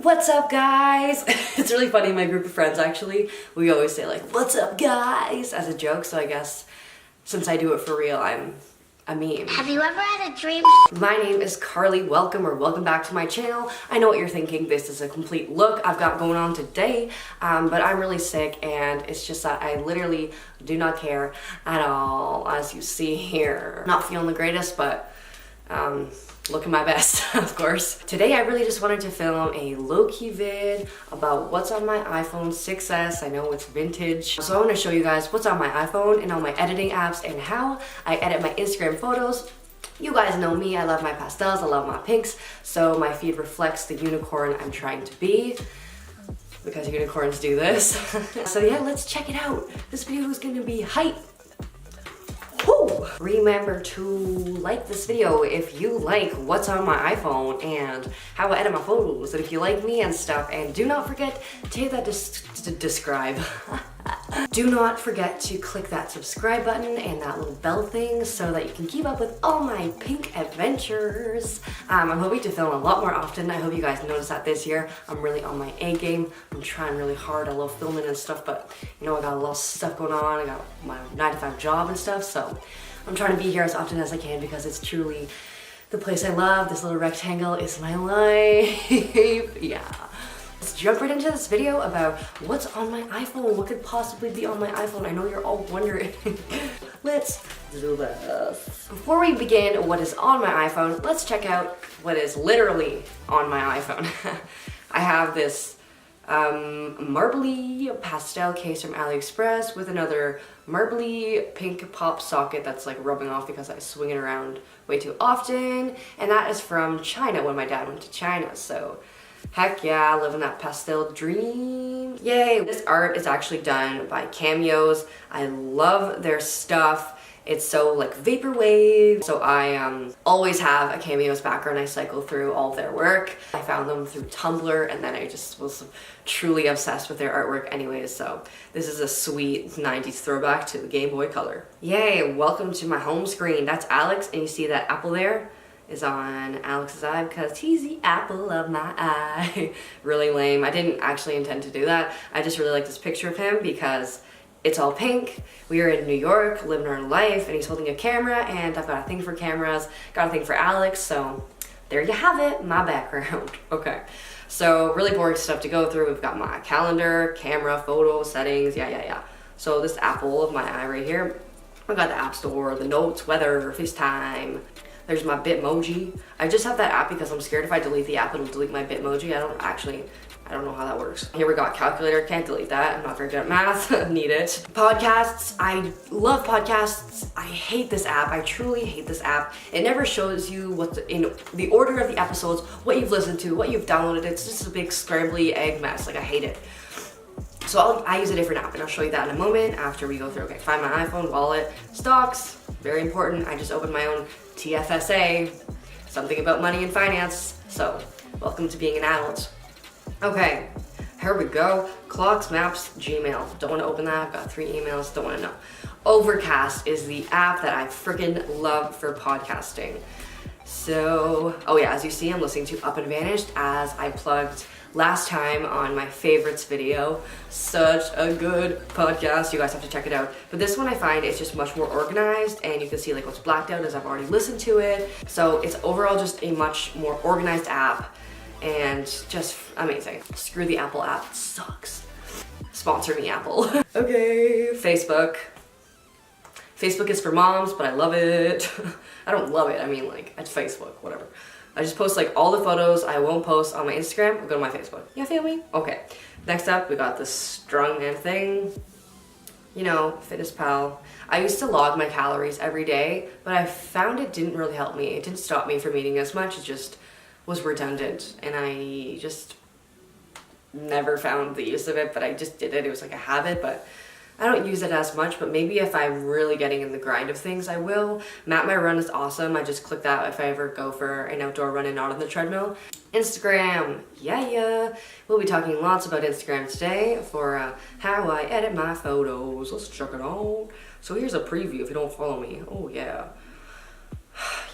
What's up, guys? It's really funny, my group of friends actually, we always say like, what's up, guys, as a joke, so I guess since I do it for real, I'm a meme. Have you ever had a dream? My name is Karley. Welcome back to my channel. I know what you're thinking, this is a complete look I've got going on today, but I'm really sick and it's just that I literally do not care at all, as you see here. Not feeling the greatest, but looking my best, of course. Today I really just wanted to film a low-key vid about what's on my iPhone 6s. I know it's vintage. So I want to show you guys what's on my iPhone and all my editing apps and how I edit my Instagram photos. You guys know me, I love my pastels, I love my pinks, so my feed reflects the unicorn I'm trying to be, because unicorns do this. So yeah, let's check it out. This video is gonna be hype. Woo! Remember to like this video if you like what's on my iPhone and how I edit my photos, and if you like me and stuff, and do not forget to hit that describe. Do not forget to click that subscribe button and that little bell thing so that you can keep up with all my pink adventures. I'm hoping to film a lot more often. I hope you guys notice that this year I'm really on my A game. I'm trying really hard. I love filming and stuff, but you know, I got a lot of stuff going on. I got my 9-to-5 job and stuff, so I'm trying to be here as often as I can because it's truly the place I love. This little rectangle is my life. Yeah. Let's jump right into this video about what's on my iPhone. What could possibly be on my iPhone? I know you're all wondering. Let's do this. Before we begin what is on my iPhone, let's check out what is literally on my iPhone. I have this marbly pastel case from AliExpress with another marbly pink pop socket that's like rubbing off because I swing it around way too often. And that is from China when my dad went to China, so heck yeah, living that pastel dream. Yay! This art is actually done by Cameos. I love their stuff. It's so like vaporwave. So I always have a Cameos background. I cycle through all their work. I found them through Tumblr and then I just was truly obsessed with their artwork anyways. So this is a sweet 90s throwback to the Game Boy Color. Yay! Welcome to my home screen. That's Alex, and you see that apple there is on Alex's eye because he's the apple of my eye. Really lame. I didn't actually intend to do that. I just really like this picture of him because it's all pink. We are in New York, living our life, and he's holding a camera, and I've got a thing for cameras, got a thing for Alex, so there you have it, my background. Okay, so really boring stuff to go through. We've got my calendar, camera, photo, settings, yeah. So this apple of my eye right here, I got the App Store, the notes, weather, FaceTime. There's my Bitmoji. I just have that app because I'm scared if I delete the app, it'll delete my Bitmoji. I don't know how that works. Here we got calculator, can't delete that. I'm not very good at math, need it. Podcasts, I love podcasts. I hate this app, I truly hate this app. It never shows you what's in the order of the episodes, what you've listened to, what you've downloaded. It's just a big scrambly egg mess, like I hate it. So I use a different app and I'll show you that in a moment after we go through. Okay, find my iPhone, wallet, stocks, very important. I just opened my own TFSA, something about money and finance. So welcome to being an adult. Okay, here we go. Clocks, maps, Gmail. Don't want to open that. I've got 3 emails. Don't want to know. Overcast is the app that I freaking love for podcasting. So, oh yeah, as you see, I'm listening to Up and Vanished as I plugged last time on my favorites video. Such a good podcast. You guys have to check it out. But this one I find is just much more organized, and you can see like what's blacked out as I've already listened to it. So it's overall just a much more organized app and just amazing. Screw the Apple app, it sucks. Sponsor me, Apple. Okay, Facebook. Facebook is for moms, but I love it. I don't love it, I mean like, it's Facebook, whatever. I just post like all the photos I won't post on my Instagram, or go to my Facebook. You feel me? Okay. Next up, we got this strongman thing. You know, Fitness Pal. I used to log my calories every day, but I found it didn't really help me. It didn't stop me from eating as much, it just was redundant. And I just never found the use of it, but I just did it. It was like a habit, but I don't use it as much, but maybe if I'm really getting in the grind of things, I will. Map My Run is awesome. I just click that if I ever go for an outdoor run and not on the treadmill. Instagram, yeah. We'll be talking lots about Instagram today for how I edit my photos. Let's check it out. So here's a preview if you don't follow me. Oh yeah.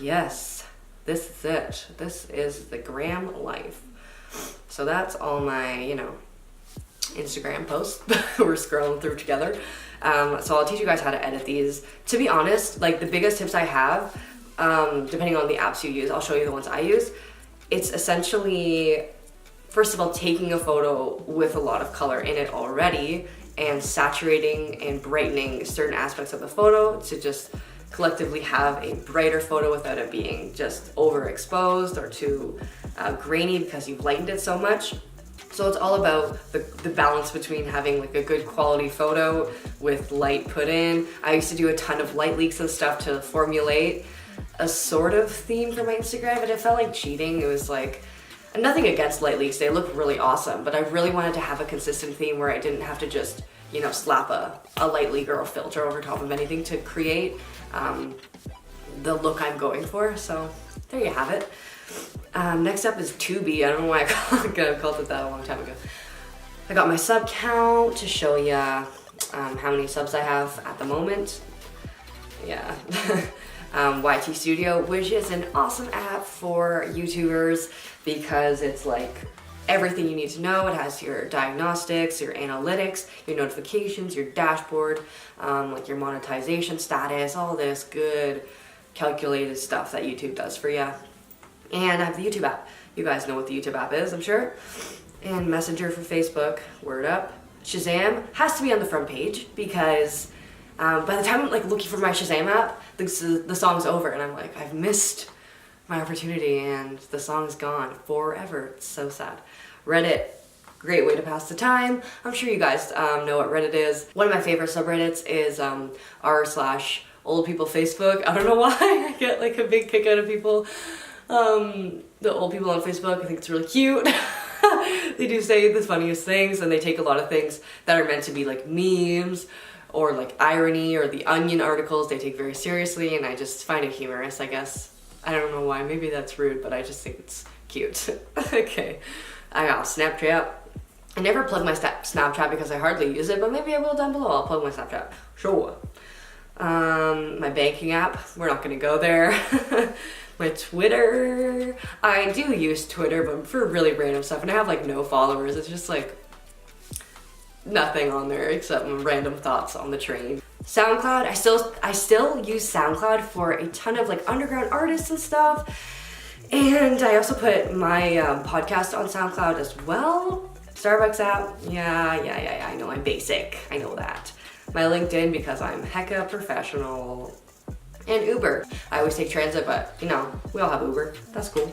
Yes, this is it. This is the gram life. So that's all my, you know, Instagram posts we're scrolling through together. So I'll teach you guys how to edit these. To be honest, like the biggest tips I have, depending on the apps you use, I'll show you the ones I use. It's essentially, first of all, taking a photo with a lot of color in it already and saturating and brightening certain aspects of the photo to just collectively have a brighter photo without it being just overexposed or too grainy because you've lightened it so much. So it's all about the balance between having like a good quality photo with light put in. I used to do a ton of light leaks and stuff to formulate a sort of theme for my Instagram, but it felt like cheating. It was like, nothing against light leaks, they look really awesome, but I really wanted to have a consistent theme where I didn't have to just, you know, slap a light leak or a filter over top of anything to create the look I'm going for. So there you have it. Next up is Tubi. I don't know why I called it that a long time ago. I got my sub count to show you how many subs I have at the moment. Yeah. YT Studio, which is an awesome app for YouTubers because it's like everything you need to know. It has your diagnostics, your analytics, your notifications, your dashboard, like your monetization status, all this good calculated stuff that YouTube does for you. And I have the YouTube app. You guys know what the YouTube app is, I'm sure. And Messenger for Facebook, word up. Shazam has to be on the front page because by the time I'm like looking for my Shazam app, the song's over and I'm like, I've missed my opportunity and the song's gone forever. It's so sad. Reddit, great way to pass the time. I'm sure you guys know what Reddit is. One of my favorite subreddits is r/old people Facebook. I don't know why I get like a big kick out of people. The old people on Facebook, I think it's really cute. They do say the funniest things and they take a lot of things that are meant to be like memes or like irony or the Onion articles they take very seriously, and I just find it humorous, I guess. I don't know why, maybe that's rude, but I just think it's cute. Okay, I got Snapchat. I never plug my Snapchat because I hardly use it, but maybe I will down below. I'll plug my Snapchat, sure. My banking app, we're not gonna go there. My Twitter, I do use Twitter, but for really random stuff, and I have like no followers. It's just like nothing on there except random thoughts on the train. SoundCloud, I still use SoundCloud for a ton of like underground artists and stuff, and I also put my podcast on SoundCloud as well. Starbucks app, yeah, I know I'm basic, I know that. My LinkedIn because I'm hecka professional. And Uber. I always take transit, but you know, we all have Uber. That's cool.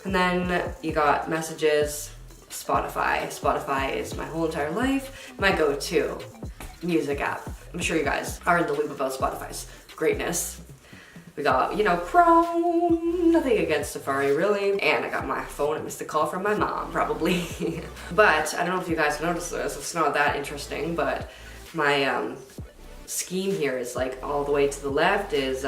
And then you got messages, Spotify. Spotify is my whole entire life. My go-to music app. I'm sure you guys are in the loop about Spotify's greatness. We got, you know, Chrome, nothing against Safari really. And I got my phone, I missed a call from my mom, probably. But I don't know if you guys noticed this, it's not that interesting, but my scheme here is like all the way to the left is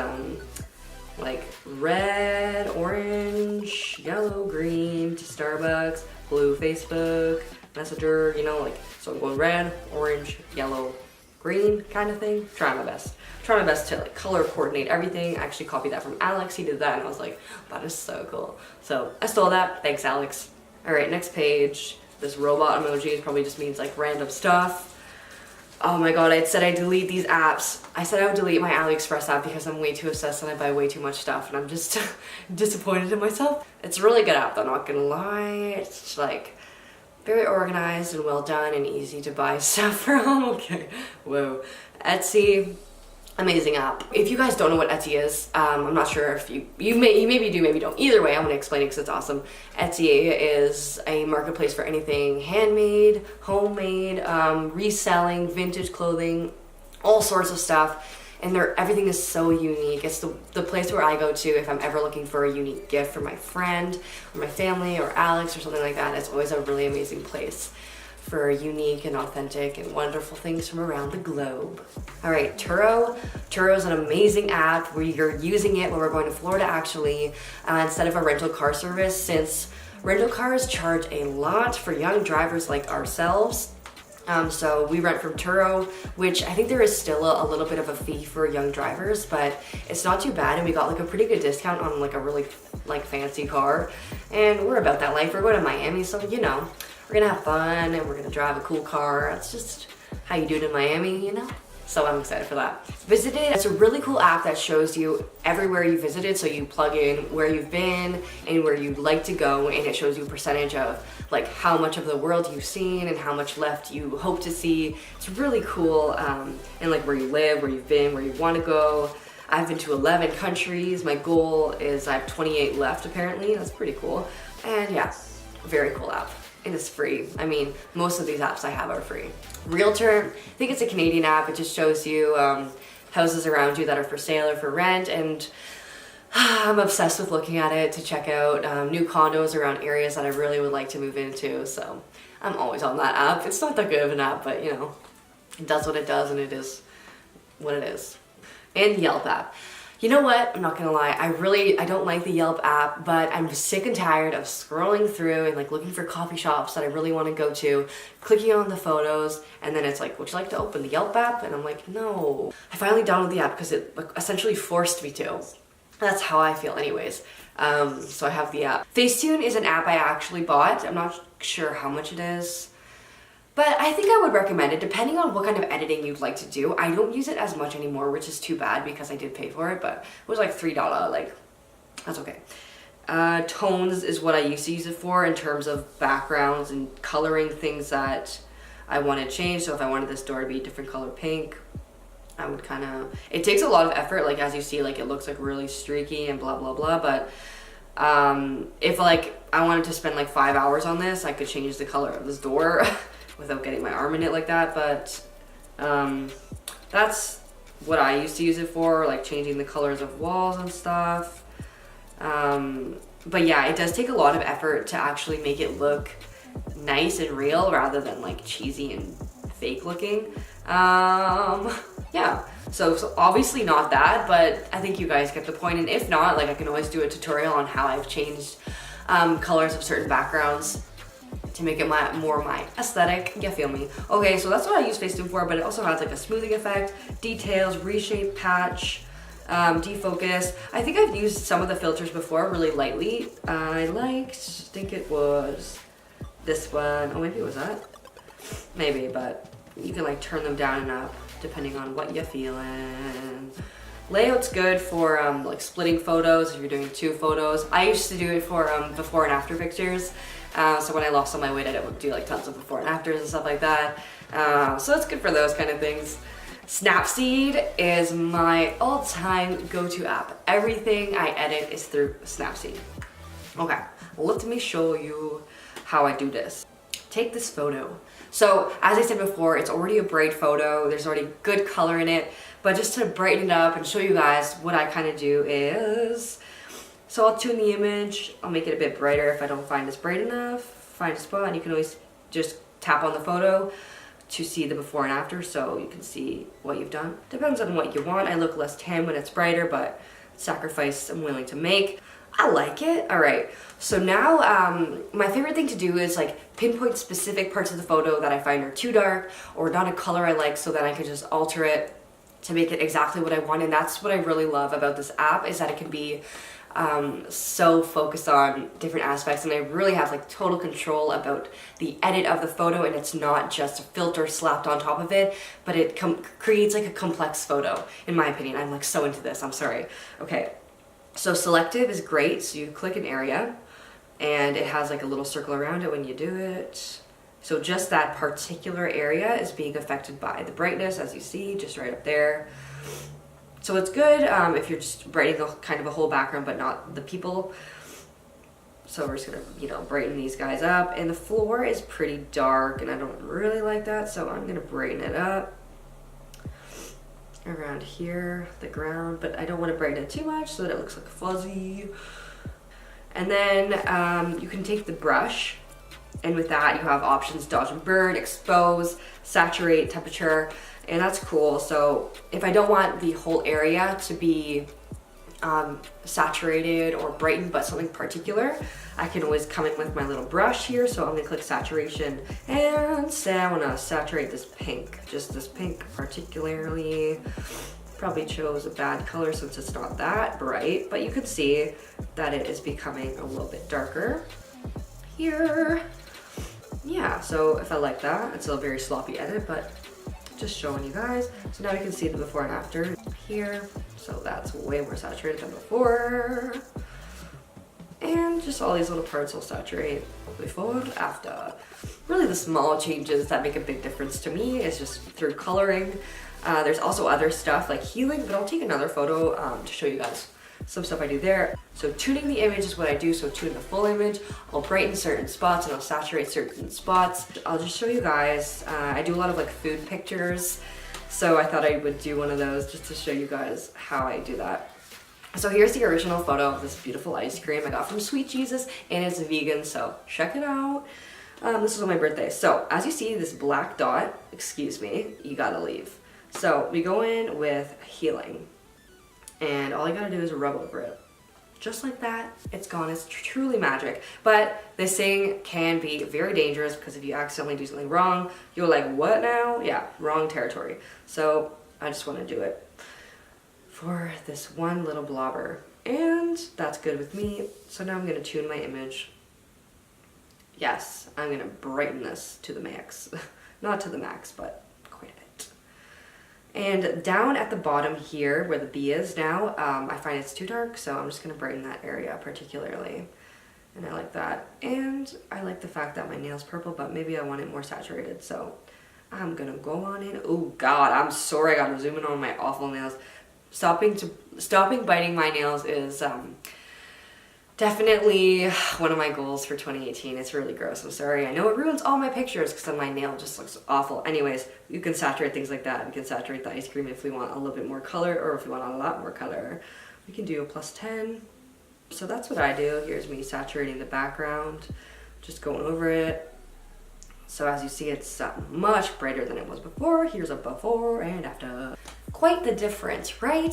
like red, orange, yellow, green to Starbucks, blue Facebook, Messenger, you know, like, so I'm going red, orange, yellow, green kind of thing. Trying my best to like color coordinate everything. I actually copied that from Alex. He did that and I was like, that is so cool. So I stole that, thanks Alex. All right, next page. This robot emoji probably just means like random stuff. Oh my god, I said I'd delete these apps. I said I would delete my AliExpress app because I'm way too obsessed and I buy way too much stuff and I'm just disappointed in myself. It's a really good app though, not gonna lie. It's like very organized and well done and easy to buy stuff from. Okay, whoa. Etsy, amazing app. If you guys don't know what Etsy is, I'm not sure if you maybe do, maybe don't. Either way, I'm gonna explain it because it's awesome. Etsy is a marketplace for anything handmade, homemade, reselling, vintage clothing, all sorts of stuff. And everything is so unique. It's the place where I go to if I'm ever looking for a unique gift for my friend or my family or Alex or something like that. It's always a really amazing place for unique and authentic and wonderful things from around the globe. All right, Turo. Turo is an amazing app where you're using it when we're going to Florida actually, instead of a rental car service, since rental cars charge a lot for young drivers like ourselves. So we rent from Turo, which I think there is still a little bit of a fee for young drivers, but it's not too bad, and we got like a pretty good discount on like a really like fancy car, and we're about that life. We're going to Miami, so you know, we're gonna have fun and we're gonna drive a cool car. That's just how you do it in Miami, you know? So I'm excited for that. Visited, it's a really cool app that shows you everywhere you visited. So you plug in where you've been and where you'd like to go, and it shows you a percentage of like how much of the world you've seen and how much left you hope to see. It's really cool, and like where you live, where you've been, where you want to go. I've been to 11 countries. My goal is I have 28 left apparently. That's pretty cool. And yeah, very cool app. And it's free. I mean, most of these apps I have are free. Realtor, I think it's a Canadian app. It just shows you houses around you that are for sale or for rent, and I'm obsessed with looking at it to check out new condos around areas that I really would like to move into. So I'm always on that app. It's not that good of an app, but you know, it does what it does, and it is what it is. And Yelp app. You know what? I'm not gonna lie. I don't like the Yelp app, but I'm sick and tired of scrolling through and like looking for coffee shops that I really want to go to, clicking on the photos, and then it's like, would you like to open the Yelp app? And I'm like, no. I finally downloaded the app because it like, essentially forced me to. That's how I feel anyways. So I have the app. Facetune is an app I actually bought. I'm not sure how much it is, but I think I would recommend it depending on what kind of editing you'd like to do. I don't use it as much anymore, which is too bad because I did pay for it, but it was like $3, like, that's okay. Tones is what I used to use it for in terms of backgrounds and coloring things that I want to change. So if I wanted this door to be a different color pink, I would kind of, it takes a lot of effort, like as you see, like it looks like really streaky and blah, blah, blah, but if like I wanted to spend like 5 hours on this, I could change the color of this door without getting my arm in it like that, but that's what I used to use it for, like changing the colors of walls and stuff. But yeah, it does take a lot of effort to actually make it look nice and real rather than like cheesy and fake looking. Yeah, so obviously not that, but I think you guys get the point, and if not, like I can always do a tutorial on how I've changed colors of certain backgrounds to make it more my aesthetic. You feel me? Okay, so that's what I use Facetune for, but it also has like a smoothing effect, details, reshape, patch, defocus. I think I've used some of the filters before really lightly. I think it was this one. Oh, maybe it was that. Maybe, but you can like turn them down and up depending on what you're feeling. Layout's good for like splitting photos if you're doing 2 photos. I used to do it for before and after pictures. So when I lost all my weight, I would do like tons of before and afters and stuff like that. So it's good for those kind of things. Snapseed is my all-time go-to app. Everything I edit is through Snapseed. Okay, let me show you how I do this. Take this photo. So as I said before, it's already a bright photo. There's already good color in it, but just to brighten it up and show you guys what I kind of do is, so I'll tune the image, I'll make it a bit brighter if I don't find it's bright enough, find a spot, and you can always just tap on the photo to see the before and after so you can see what you've done. Depends on what you want. I look less tan when it's brighter, but sacrifice I'm willing to make. I like it. All right, so now my favorite thing to do is like pinpoint specific parts of the photo that I find are too dark or not a color I like, so that I can just alter it to make it exactly what I want. And that's what I really love about this app, is that it can be so focused on different aspects, and I really have like total control about the edit of the photo, and it's not just a filter slapped on top of it, but it creates like a complex photo, in my opinion. I'm like so into this, I'm sorry. Okay, so selective is great. So you click an area and it has like a little circle around it when you do it. So just that particular area is being affected by the brightness, as you see, just right up there. So it's good if you're just brightening kind of a whole background, but not the people. So we're just gonna, you know, brighten these guys up. And the floor is pretty dark and I don't really like that, so I'm gonna brighten it up around here, the ground, but I don't want to brighten it too much so that it looks like fuzzy. And then you can take the brush, and with that you have options: dodge and burn, expose, saturate, temperature, and that's cool. So if I don't want the whole area to be saturated or brightened, but something particular, I can always come in with my little brush here. So I'm gonna click saturation and say I wanna saturate this pink, just this pink particularly. Probably chose a bad color since it's not that bright, but you can see that it is becoming a little bit darker here. Yeah, so if I like that, it's a very sloppy edit, but just showing you guys. So now you can see the before and after here. So that's way more saturated than before. And just all these little parts will saturate before and after. Really the small changes that make a big difference to me is just through coloring. There's also other stuff like healing, but I'll take another photo to show you guys some stuff I do there. So tuning the image is what I do. So tune the full image. I'll brighten certain spots and I'll saturate certain spots. I'll just show you guys. I do a lot of like food pictures. So I thought I would do one of those just to show you guys how I do that. So here's the original photo of this beautiful ice cream I got from Sweet Jesus, and it's vegan, so check it out. This was on my birthday. So as you see this black dot, excuse me, you gotta leave. So we go in with healing, and all you gotta do is rub over it. Just like that, it's gone. It's truly magic. But this thing can be very dangerous because if you accidentally do something wrong, you're like, what now? Yeah, wrong territory. So I just want to do it for this one little blobber. And that's good with me. So now I'm going to tune my image. Yes, I'm going to brighten this to the max. Not to the max, but quite a bit. And down at the bottom here, where the bee is now, I find it's too dark, so I'm just going to brighten that area particularly. And I like that. And I like the fact that my nail's purple, but maybe I want it more saturated, so I'm going to go on in. Oh God, I'm sorry, I got to zoom in on my awful nails. Stopping biting my nails is definitely one of my goals for 2018. It's really gross. I'm sorry. I know it ruins all my pictures because my nail just looks awful. Anyways, you can saturate things like that. We can saturate the ice cream if we want a little bit more color, or if we want a lot more color. We can do a +10. So that's what I do. Here's me saturating the background, just going over it. So as you see, it's much brighter than it was before. Here's a before and after. Quite the difference, right?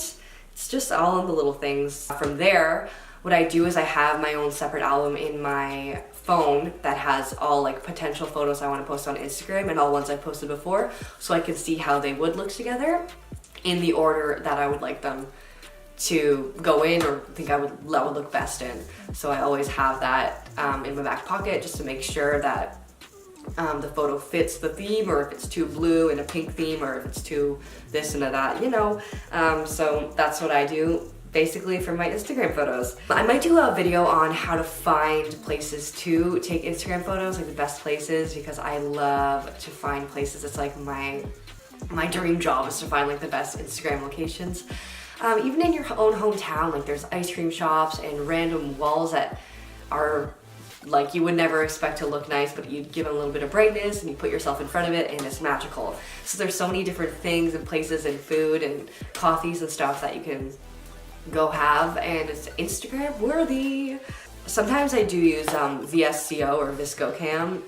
It's just all in the little things. From there, what I do is I have my own separate album in my phone that has all like potential photos I want to post on Instagram and all ones I posted before, so I can see how they would look together in the order that I would like them to go in, or think that would look best in. So I always have that in my back pocket just to make sure that the photo fits the theme, or if it's too blue in a pink theme, or if it's too this and that, you know. So that's what I do basically for my Instagram photos. I might do a video on how to find places to take Instagram photos, like the best places, because I love to find places. It's like my dream job is to find like the best Instagram locations. Even in your own hometown, like there's ice cream shops and random walls that are like you would never expect to look nice, but you give it a little bit of brightness and you put yourself in front of it and it's magical. So there's so many different things and places and food and coffees and stuff that you can go have, and it's Instagram worthy. Sometimes I do use VSCO or ViscoCam.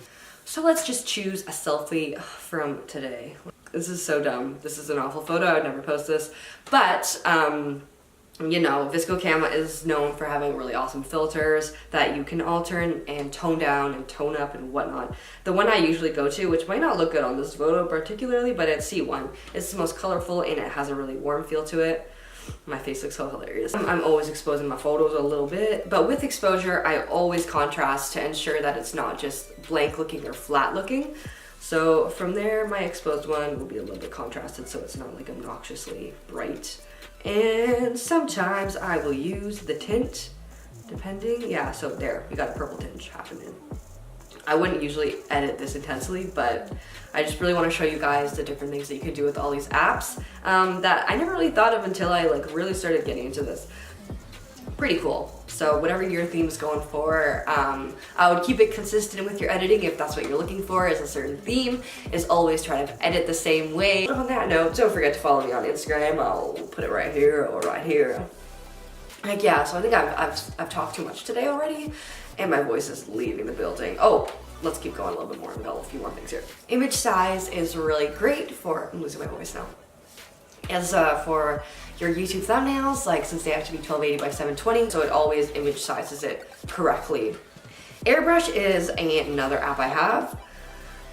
So let's just choose a selfie from today. This is so dumb. This is an awful photo. I would never post this. But you know, ViscoCam is known for having really awesome filters that you can alter and tone down and tone up and whatnot. The one I usually go to, which might not look good on this photo particularly, but it's C1. It's the most colorful and it has a really warm feel to it. My face looks so hilarious. I'm always exposing my photos a little bit, but with exposure, I always contrast to ensure that it's not just blank looking or flat looking. So from there, my exposed one will be a little bit contrasted so it's not like obnoxiously bright. And sometimes I will use the tint, depending. Yeah, so there, we got a purple tinge happening. I wouldn't usually edit this intensely, but I just really want to show you guys the different things that you could do with all these apps that I never really thought of until I like really started getting into this. Pretty cool. So whatever your theme is going for, I would keep it consistent with your editing if that's what you're looking for, is a certain theme, is always try to edit the same way. But on that note, don't forget to follow me on Instagram. I'll put it right here or right here. Like, yeah, so I think I've talked too much today already, and my voice is leaving the building. Oh, let's keep going a little bit more. We've got a few more things here. Image size is really great for, I'm losing my voice now, is for your YouTube thumbnails, like since they have to be 1280 by 720, so it always image sizes it correctly. Airbrush is another app I have.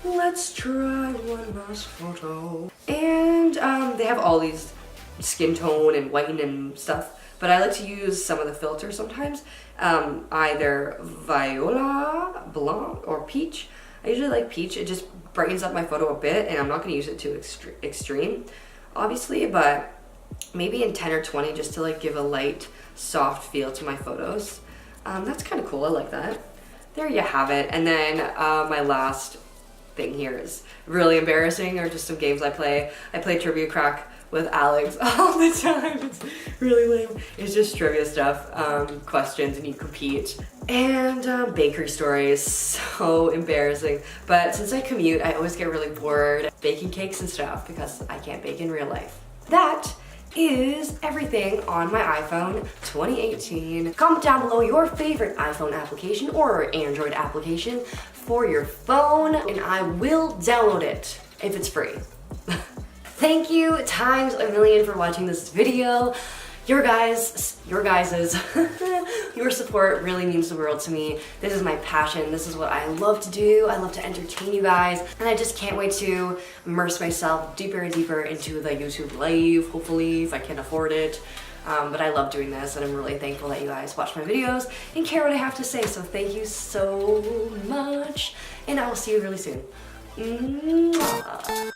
Let's try one last photo. And they have all these skin tone and whiten and stuff, but I like to use some of the filters sometimes. Either Viola, Blanc, or Peach. I usually like Peach. It just brightens up my photo a bit, and I'm not going to use it too extreme, obviously, but maybe in 10 or 20 just to like give a light, soft feel to my photos. That's kind of cool. I like that. There you have it. And then my last thing here is really embarrassing, or just some games I play. I play Trivia Crack with Alex all the time. It's really lame. It's just trivia stuff, questions, and you compete. And bakery stories, so embarrassing. But since I commute, I always get really bored baking cakes and stuff because I can't bake in real life. That is everything on my iPhone 2018. Comment down below your favorite iPhone application or Android application for your phone, and I will download it if it's free. Thank you times a million for watching this video. Your support really means the world to me. This is my passion. This is what I love to do. I love to entertain you guys, and I just can't wait to immerse myself deeper and deeper into the YouTube life, hopefully, if I can afford it. But I love doing this, and I'm really thankful that you guys watch my videos and care what I have to say. So thank you so much, and I will see you really soon. Mwah.